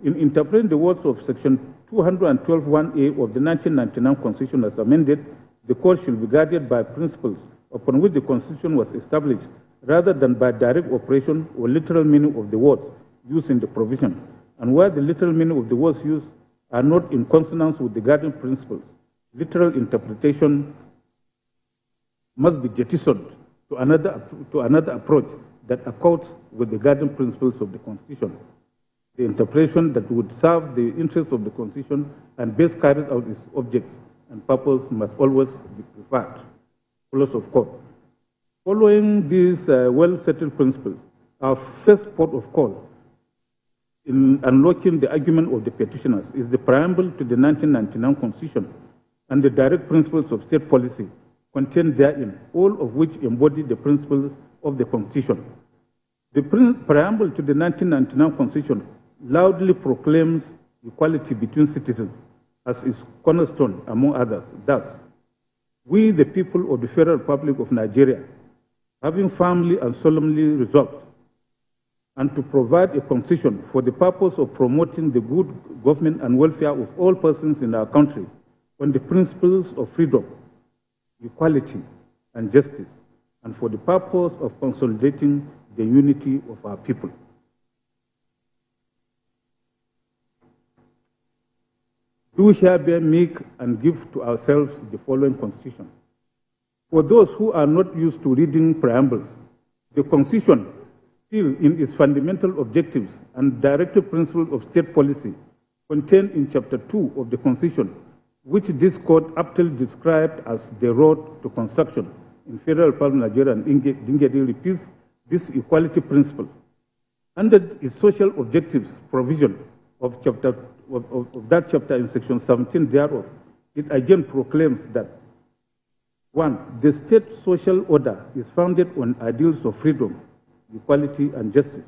In interpreting the words of Section 212(1)(a) of the 1999 Constitution as amended, the court should be guided by principles upon which the Constitution was established, rather than by direct operation or literal meaning of the words used in the provision, and where the literal meaning of the words used are not in consonance with the guiding principles. Literal interpretation must be jettisoned to another approach that accords with the guiding principles of the Constitution. The interpretation that would serve the interests of the Constitution and best carry out its objects and purpose must always be preferred. Close of court. Following these well-settled principles, our first port of call in unlocking the argument of the petitioners is the preamble to the 1999 Constitution and the direct principles of state policy contained therein, all of which embody the principles of the Constitution. The preamble to the 1999 Constitution loudly proclaims equality between citizens as its cornerstone, among others. Thus, we, the people of the Federal Republic of Nigeria, having firmly and solemnly resolved and to provide a constitution for the purpose of promoting the good government and welfare of all persons in our country on the principles of freedom, equality, and justice, and for the purpose of consolidating the unity of our people. Do hereby make and give to ourselves the following Constitution. For those who are not used to reading preambles, the Constitution, still in its fundamental objectives and directive principles of state policy, contained in Chapter 2 of the Constitution, which this court aptly described as the road to construction in Federal Republic of Nigeria and Dingedi, repeats this equality principle. Under its social objectives provision of that chapter in Section 17 thereof, it again proclaims that 1. The state social order is founded on ideals of freedom, equality, and justice.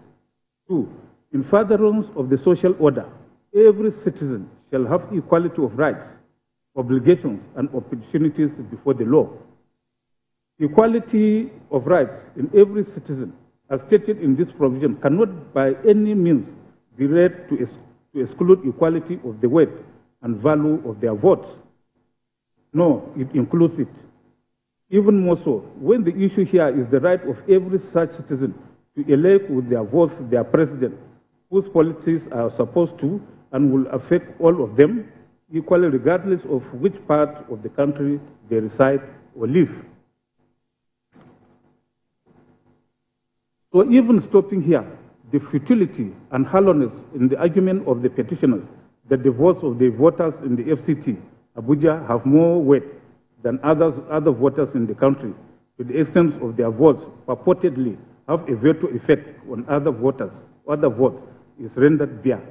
2. In furtherance of the social order, every citizen shall have equality of rights, obligations, and opportunities before the law. Equality of rights in every citizen, as stated in this provision, cannot by any means be read to exclude equality of the weight and value of their votes. No, it includes it. Even more so, when the issue here is the right of every such citizen to elect with their votes their president, whose policies are supposed to and will affect all of them equally, regardless of which part of the country they reside or live. So even stopping here, the futility and hollowness in the argument of the petitioners that the votes of the voters in the FCT, Abuja, have more weight than other voters in the country, to the extent of their votes purportedly have a veto effect on other votes, is rendered bare.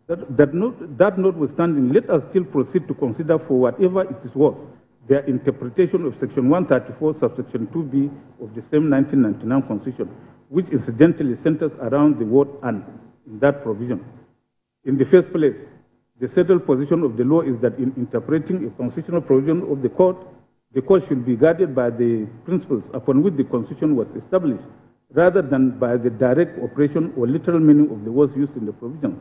That notwithstanding, let us still proceed to consider, for whatever it is worth, their interpretation of Section 134, subsection 2b of the same 1999 Constitution, which incidentally centers around the word "and" in that provision. In the first place, the settled position of the law is that in interpreting a constitutional provision of the court should be guided by the principles upon which the Constitution was established, rather than by the direct operation or literal meaning of the words used in the provision.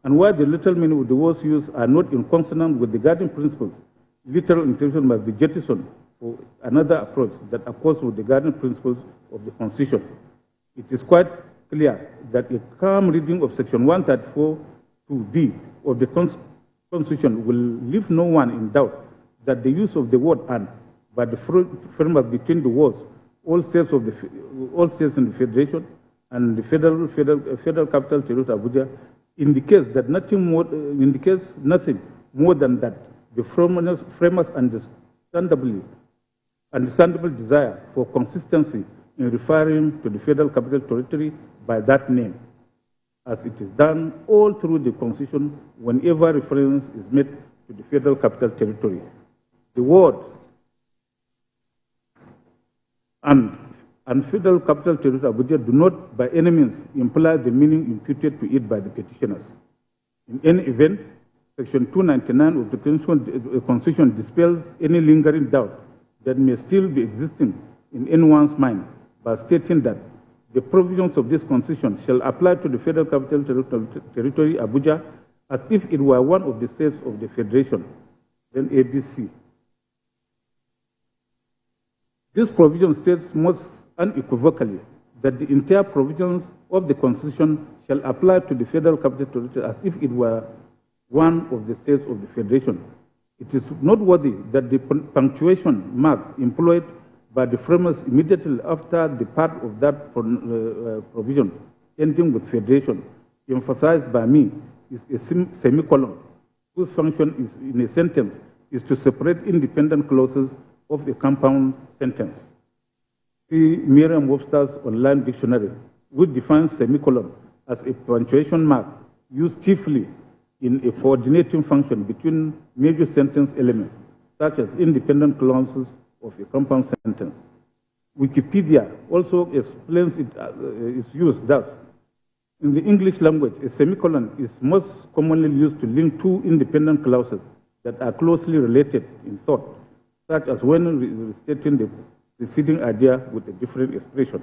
And where the literal meaning of the words used are not in consonance with the guiding principles, literal interpretation must be jettisoned for another approach that accords with the guiding principles of the Constitution. It is quite clear that a calm reading of Section 134(2)b of the Constitution will leave no one in doubt that the use of the word "and" by the framework between the words all states in the Federation and the Federal Capital Territory Abuja indicates nothing more than that the framers' understandable desire for consistency in referring to the Federal Capital Territory by that name, as it is done all through the Constitution whenever reference is made to the Federal Capital Territory. The word and Federal Capital Territory Abuja do not by any means imply the meaning imputed to it by the petitioners. In any event, Section 299 of the Constitution dispels any lingering doubt that may still be existing in anyone's mind by stating that the provisions of this constitution shall apply to the Federal Capital Territory, Abuja, as if it were one of the states of the Federation, then ABC. This provision states most unequivocally that the entire provisions of the Constitution shall apply to the Federal Capital Territory as if it were one of the states of the Federation. It is noteworthy that the punctuation mark employed by the framers immediately after the part of that provision ending with Federation, emphasized by me, is a semicolon, whose function is, in a sentence is to separate independent clauses of a compound sentence. See Merriam-Webster's online dictionary, which defines semicolon as a punctuation mark used chiefly in a coordinating function between major sentence elements, such as independent clauses of a compound sentence. Wikipedia also explains its use thus. In the English language, a semicolon is most commonly used to link two independent clauses that are closely related in thought, such as when restating the preceding idea with a different expression.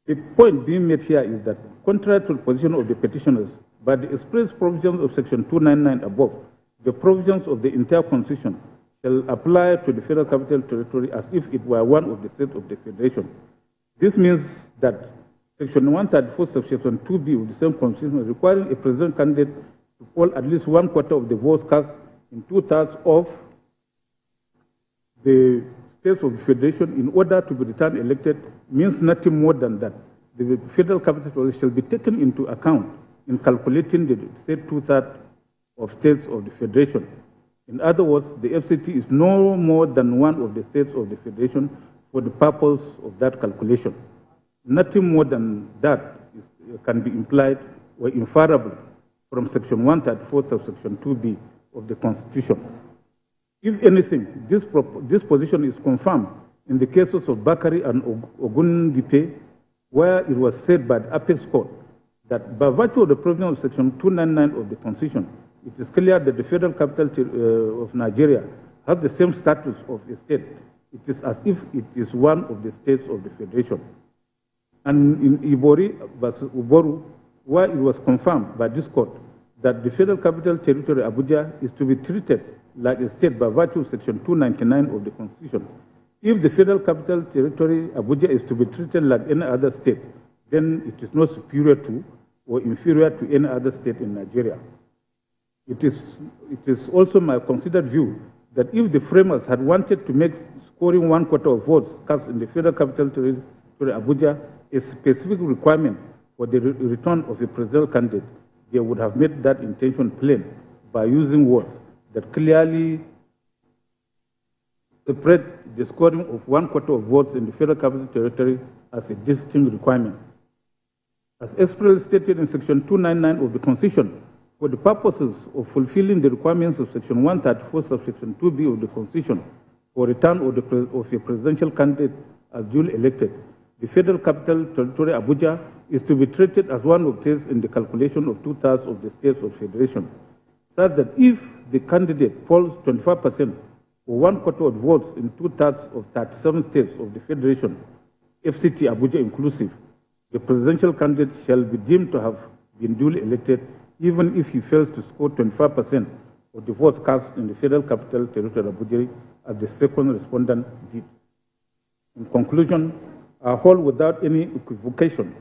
The point being made here is that, contrary to the position of the petitioners, by the express provisions of Section 299 above, the provisions of the entire Constitution shall apply to the Federal Capital Territory as if it were one of the states of the Federation. This means that Section 134, Section 2B of the same Constitution, requiring a president candidate to poll at least 1/4 of the votes cast in 2/3 of the states of the Federation in order to be returned elected, means nothing more than that the Federal Capital Territory shall be taken into account in calculating the state 2/3 of states of the Federation. In other words, the FCT is no more than one of the states of the Federation for the purpose of that calculation. Nothing more than that can be implied or inferable from Section 134, subsection 2B of the Constitution. If anything, this position is confirmed in the cases of Bakari and Ogundipe, where it was said by the Apex Court that by virtue of the provision of Section 299 of the Constitution, it is clear that the Federal Capital of Nigeria has the same status of a state. It is as if it is one of the states of the Federation. And in Ibori versus Uboru, where it was confirmed by this court that the Federal Capital Territory, Abuja, is to be treated like a state by virtue of Section 299 of the Constitution. If the Federal Capital Territory, Abuja, is to be treated like any other state, then it is not superior to or inferior to any other state in Nigeria. It is also my considered view that if the framers had wanted to make scoring 1/4 of votes cast in the Federal Capital Territory, Abuja, a specific requirement for the return of a presidential candidate, they would have made that intention plain by using words that clearly separate the scoring of 1/4 of votes in the Federal Capital Territory as a distinct requirement. As expressly stated in Section 299 of the Constitution, for the purposes of fulfilling the requirements of Section 134, subsection 2B of the Constitution, for return of a presidential candidate as duly elected, the Federal Capital Territory, Abuja, is to be treated as one of the states in the calculation of 2/3 of the states of Federation, such that if the candidate polls 25% or 1/4 of votes in 2/3 of 37 states of the Federation, FCT Abuja inclusive, the presidential candidate shall be deemed to have been duly elected, even if he fails to score 25% of the votes cast in the Federal Capital Territory, Abuja, as the second respondent did. In conclusion, I hold without any equivocation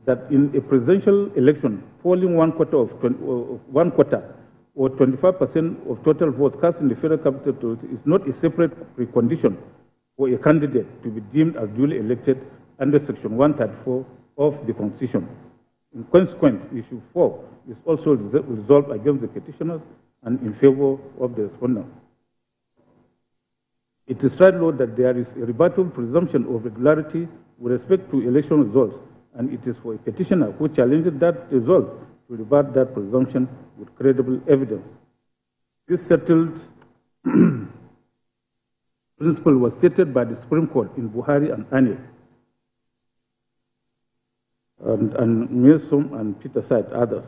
that in a presidential election, polling 1/4 or 25% of total votes cast in the Federal Capital Territory is not a separate precondition for a candidate to be deemed as duly elected under Section 134 of the Constitution. In consequence, Issue 4 is also resolved against the petitioners and in favor of the respondents. It is right, Lord, that there is a rebuttable presumption of regularity with respect to election results, and it is for a petitioner who challenges that result to rebut that presumption with credible evidence. This settled principle was stated by the Supreme Court in Buhari and Anil, and Milsom and Peter cite others.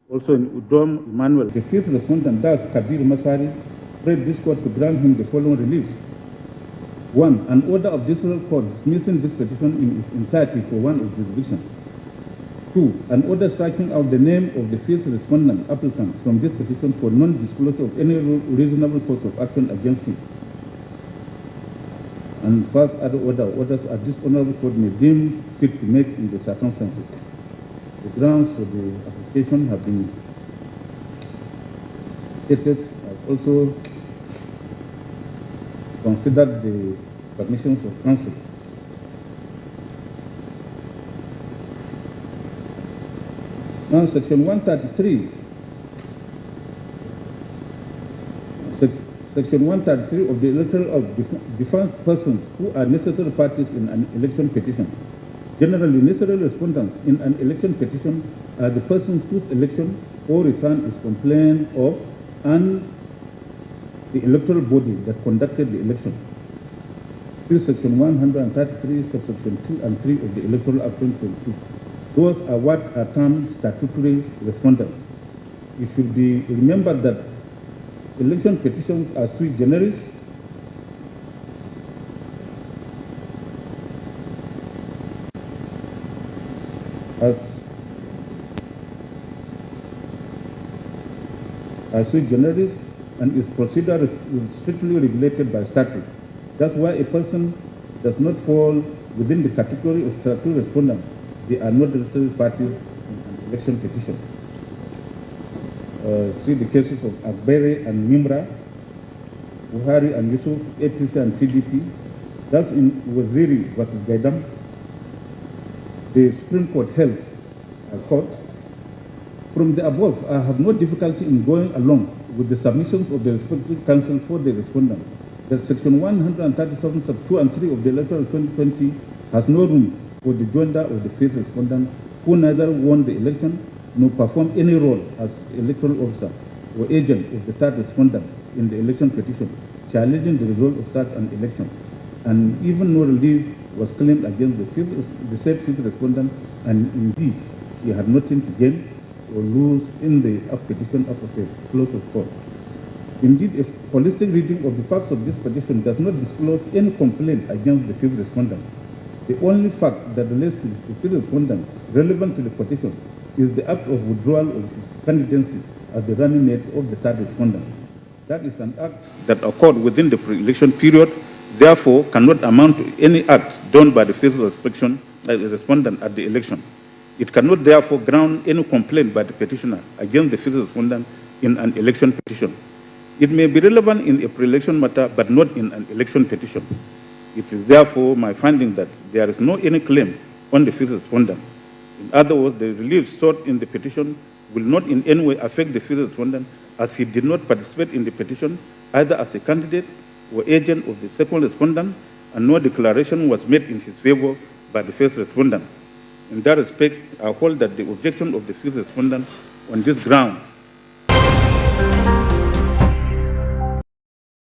Also in Udom Emmanuel, the sixth respondent, thus Kabir Masari, prayed this court to grant him the following reliefs. 1. An order of this court dismissing this petition in its entirety for want of jurisdiction. 2. An order striking out the name of the fifth respondent applicant from this petition for non-disclosure of any reasonable course of action against him. And first, other orders as this honorable court may deem fit to make in the circumstances. The grounds for the application have been stated. I've also considered the submissions of counsel. Now, Section 133. Section 133 of the Electoral of defined persons who are necessary parties in an election petition. Generally, necessary respondents in an election petition are the persons whose election or return is complained of and the electoral body that conducted the election. See Section 133, subsection 2 and 3 of the Electoral Act 2022. Those are what are termed statutory respondents. It should be remembered that election petitions are sui generis as sui generis and its procedure is strictly regulated by statute. That's why a person does not fall within the category of statutory respondent. They are not necessary parties in an election petition. See the cases of Agbere and Mimra, Buhari and Yusuf, APC and PDP. That's in Waziri versus Gaidam. The Supreme Court held a court. From the above, I have no difficulty in going along with the submissions of the respective counsel for the respondent that Section 137, sub 2 and 3 of the Electoral 2020 has no room for the joinder of the fifth respondent who neither won the election nor performed any role as electoral officer or agent of the third respondent in the election petition, challenging the result of such an election. And even no relief was claimed against the said fifth respondent, and indeed he had nothing to gain or lose in the petition of a close of court. Indeed, a holistic reading of the facts of this petition does not disclose any complaint against the fifth respondent. The only fact that relates to the fifth respondent relevant to the petition is the act of withdrawal of his candidacy as the running mate of the third respondent. That is an act that occurred within the pre-election period, therefore cannot amount to any act done by the fifth respondent at the election. It cannot therefore ground any complaint by the petitioner against the fifth respondent in an election petition. It may be relevant in a pre-election matter, but not in an election petition. It is therefore my finding that there is no any claim on the fifth respondent. In other words, the relief sought in the petition will not in any way affect the fifth respondent, as he did not participate in the petition either as a candidate or agent of the second respondent, and no declaration was made in his favor by the first respondent. In that respect, I hold that the objection of the fifth respondent on this ground